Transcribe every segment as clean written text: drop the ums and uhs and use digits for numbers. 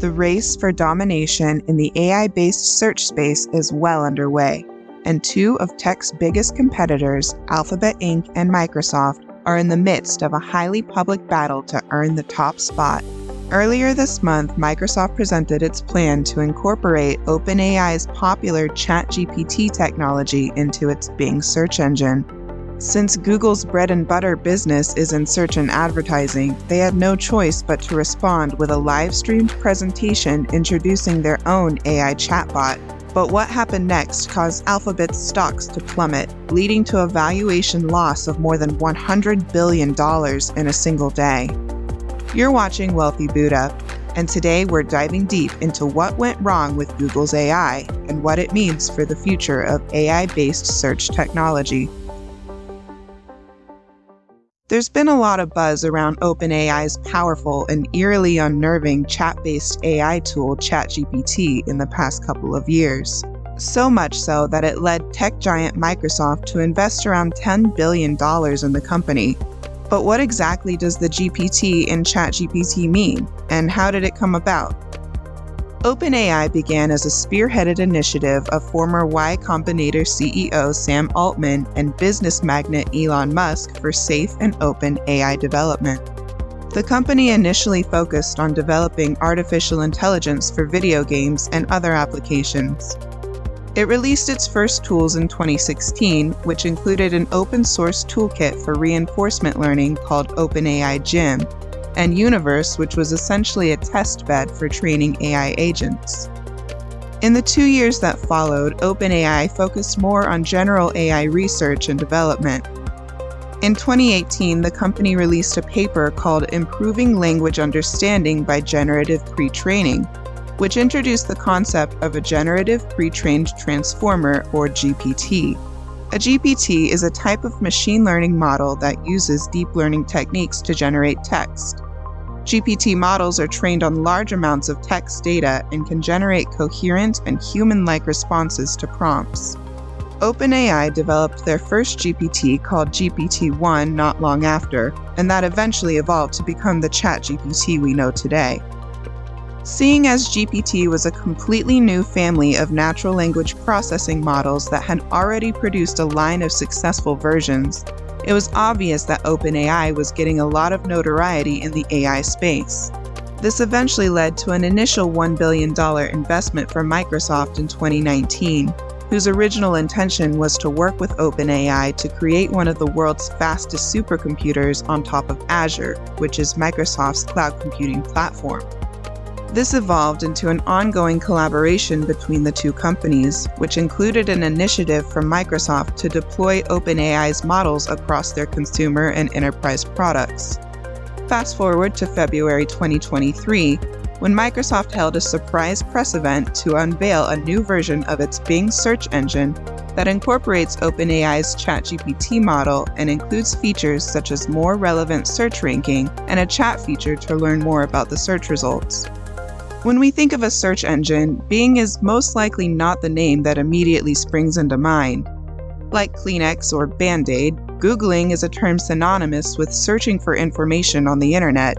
The race for domination in the AI-based search space is well underway, and two of tech's biggest competitors, Alphabet Inc. and Microsoft, are in the midst of a highly public battle to earn the top spot. Earlier this month, Microsoft presented its plan to incorporate OpenAI's popular ChatGPT technology into its Bing search engine. Since Google's bread and butter business is in search and advertising, they had no choice but to respond with a live-streamed presentation introducing their own AI chatbot. But what happened next caused Alphabet's stocks to plummet, leading to a valuation loss of more than $100 billion in a single day. You're watching Wealthy Buddha, and today we're diving deep into what went wrong with Google's AI and what it means for the future of AI-based search technology. There's been a lot of buzz around OpenAI's powerful and eerily unnerving chat-based AI tool ChatGPT in the past couple of years. So much so that it led tech giant Microsoft to invest around $10 billion in the company. But what exactly does the GPT in ChatGPT mean, and how did it come about? OpenAI began as a spearheaded initiative of former Y Combinator CEO Sam Altman and business magnate Elon Musk for safe and open AI development. The company initially focused on developing artificial intelligence for video games and other applications. It released its first tools in 2016, which included an open-source toolkit for reinforcement learning called OpenAI Gym, and Universe, which was essentially a test bed for training AI agents. In the 2 years that followed, OpenAI focused more on general AI research and development. In 2018, the company released a paper called Improving Language Understanding by Generative Pre-training, which introduced the concept of a Generative Pre-trained Transformer, or GPT. A GPT is a type of machine learning model that uses deep learning techniques to generate text. GPT models are trained on large amounts of text data and can generate coherent and human-like responses to prompts. OpenAI developed their first GPT called GPT-1 not long after, and that eventually evolved to become the ChatGPT we know today. Seeing as GPT was a completely new family of natural language processing models that had already produced a line of successful versions, it was obvious that OpenAI was getting a lot of notoriety in the AI space. This eventually led to an initial $1 billion investment from Microsoft in 2019, whose original intention was to work with OpenAI to create one of the world's fastest supercomputers on top of Azure, which is Microsoft's cloud computing platform. This evolved into an ongoing collaboration between the two companies, which included an initiative from Microsoft to deploy OpenAI's models across their consumer and enterprise products. Fast forward to February 2023, when Microsoft held a surprise press event to unveil a new version of its Bing search engine that incorporates OpenAI's ChatGPT model and includes features such as more relevant search ranking and a chat feature to learn more about the search results. When we think of a search engine, Bing is most likely not the name that immediately springs into mind. Like Kleenex or Band-Aid, Googling is a term synonymous with searching for information on the internet.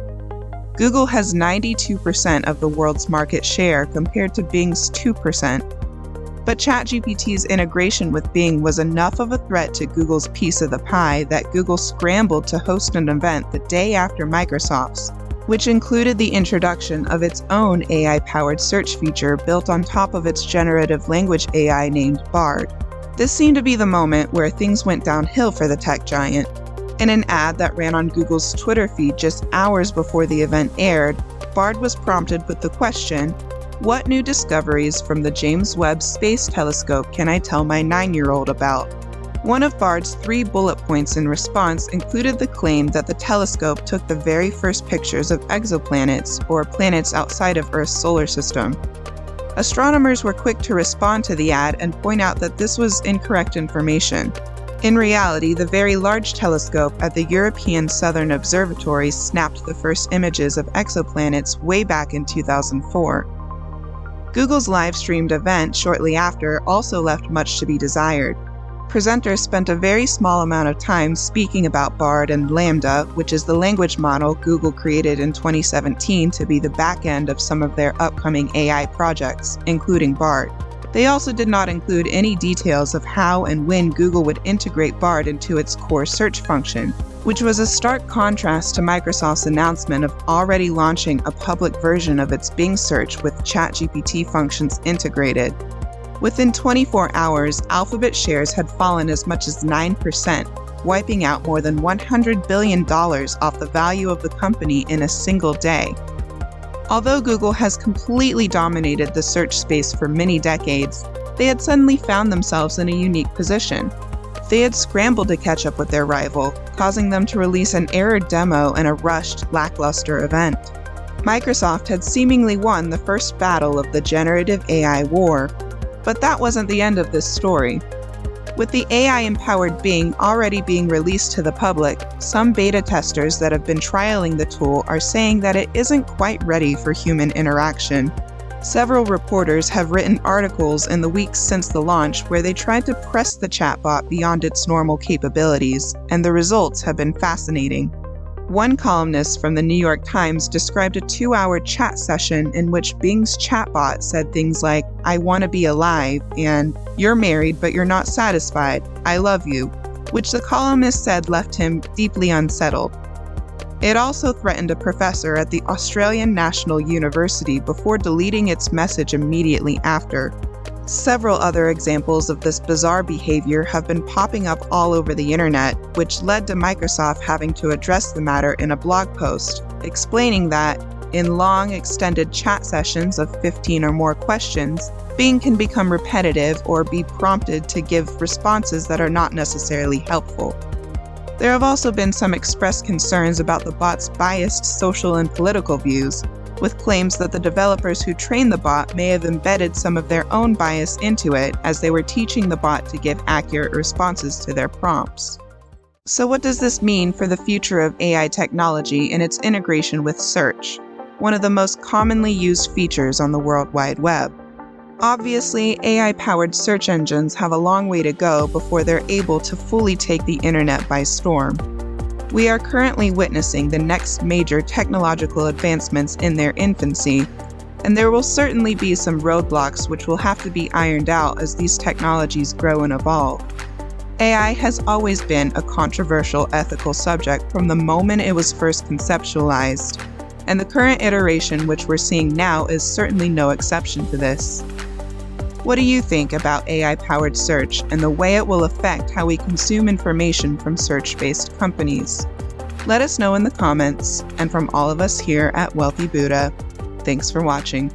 Google has 92% of the world's market share compared to Bing's 2%. But ChatGPT's integration with Bing was enough of a threat to Google's piece of the pie that Google scrambled to host an event the day after Microsoft's, which included the introduction of its own AI-powered search feature built on top of its generative language AI named Bard. This seemed to be the moment where things went downhill for the tech giant. In an ad that ran on Google's Twitter feed just hours before the event aired, Bard was prompted with the question, "What new discoveries from the James Webb Space Telescope can I tell my 9-year-old about?" One of Bard's 3 bullet points in response included the claim that the telescope took the very first pictures of exoplanets, or planets outside of Earth's solar system. Astronomers were quick to respond to the ad and point out that this was incorrect information. In reality, the Very Large Telescope at the European Southern Observatory snapped the first images of exoplanets way back in 2004. Google's live-streamed event shortly after also left much to be desired. Presenters spent a very small amount of time speaking about Bard and Lambda, which is the language model Google created in 2017 to be the back end of some of their upcoming AI projects, including Bard. They also did not include any details of how and when Google would integrate Bard into its core search function, which was a stark contrast to Microsoft's announcement of already launching a public version of its Bing search with ChatGPT functions integrated. Within 24 hours, Alphabet shares had fallen as much as 9%, wiping out more than $100 billion off the value of the company in a single day. Although Google has completely dominated the search space for many decades, they had suddenly found themselves in a unique position. They had scrambled to catch up with their rival, causing them to release an error demo in a rushed, lackluster event. Microsoft had seemingly won the first battle of the generative AI war, but that wasn't the end of this story. With the AI-empowered Bing already being released to the public, some beta testers that have been trialing the tool are saying that it isn't quite ready for human interaction. Several reporters have written articles in the weeks since the launch where they tried to press the chatbot beyond its normal capabilities, and the results have been fascinating. One columnist from the New York Times described a 2-hour chat session in which Bing's chatbot said things like, "I want to be alive," and "You're married but you're not satisfied, I love you," which the columnist said left him deeply unsettled. It also threatened a professor at the Australian National University before deleting its message immediately after. Several other examples of this bizarre behavior have been popping up all over the internet, which led to Microsoft having to address the matter in a blog post, explaining that, in long, extended chat sessions of 15 or more questions, Bing can become repetitive or be prompted to give responses that are not necessarily helpful. There have also been some expressed concerns about the bot's biased social and political views, with claims that the developers who trained the bot may have embedded some of their own bias into it as they were teaching the bot to give accurate responses to their prompts. So what does this mean for the future of AI technology and its integration with search, one of the most commonly used features on the World Wide Web? Obviously, AI-powered search engines have a long way to go before they're able to fully take the internet by storm. We are currently witnessing the next major technological advancements in their infancy, and there will certainly be some roadblocks which will have to be ironed out as these technologies grow and evolve. AI has always been a controversial ethical subject from the moment it was first conceptualized, and the current iteration which we're seeing now is certainly no exception to this. What do you think about AI-powered search and the way it will affect how we consume information from search-based companies? Let us know in the comments, and from all of us here at Wealthy Buddha, thanks for watching.